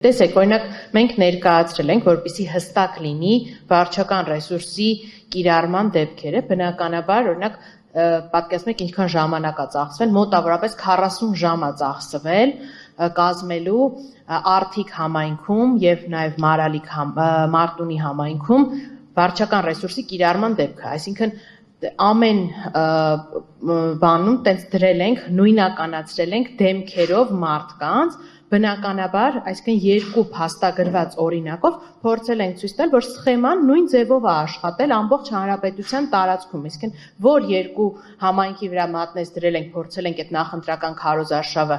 Տեսեք, օրինակ մենք ներկայացրել ենք, որպեսզի հստակ լինի վարչական ռեսուրսի կիրառման դեպքերը, բնականաբար, օրինակ պատկերացնեք ինչքան ժամանակ է ծախսվել, մոտավորապես 40 ժամ է ծախսվել կազմելու Արթիկ համայնքում եւ նաեւ Մարտունի համայնքում վարչական ռեսուրսի կիրառման դեպքը, այսինքն ամեն բանում տենց դրել ենք, նույնականացրել ենք դեմքերով մարդկանց, բնականաբար, այսինքն երկու փաստագրված օրինակով փորձել ենք ցույց տալ, որ սխեման նույն ձևով է աշխատել ամբողջ հանրապետության տարածքում, այսինքն որ երկու համայնքի վրա մատնես դրել ենք, փորձել ենք այդ նախընտրական քարոզարշավը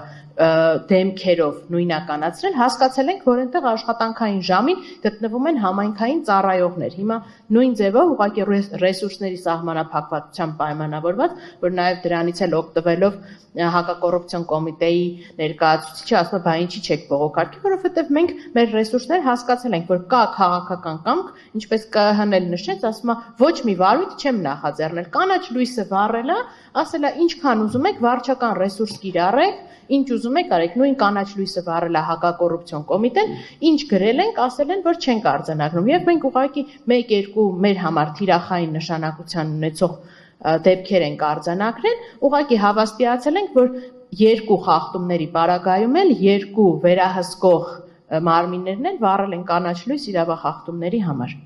դեմքերով նույնականացնել, հասկացել ենք, որ այնտեղ աշխատանքային ժամին գտնվում են համայնքային ծառայողներ։ Հիմա նույն ձևով ուղղակի ռեսուրսների սահմանափակվածությամբ պայմանավորված, որ նաև դրանից էլ օգտվելով հակակոռուպցիոն կոմիտեի ներկայացուցիչը ասում է, բա ինչի չեք բողոքարկի, որովհետև մենք մեր ռեսուրսները հասկացել ենք, որ կա քաղաքական կամք, ինչպես ԿՀ-ն էլ նշեց, ասում է, ոչ մի վարույթ չեմ նախաձեռնել, կանաչ լույսը վառելա, ասելա ինչքան ուզում եք վարչական ռեսուրս կիրառեք, ինչ ուզում եք արեք, նույն կանաչ լույսը վառելա հակակոռուպցիոն կոմիտեն, ինչ գրել ենք, ասել են, որ չենք արձանագրում, եւ մենք ուղղակի 1-2 մեր համար թիրախային նշանակության ունեցող դեպքեր ենք արձանագրել, ուղղակի հավաստիացել ենք, որ երկու խախտումների պարագայում էլ երկու վերահսկող մարմիններն են վառել են կանաչ լույս իրավախախտումների համար։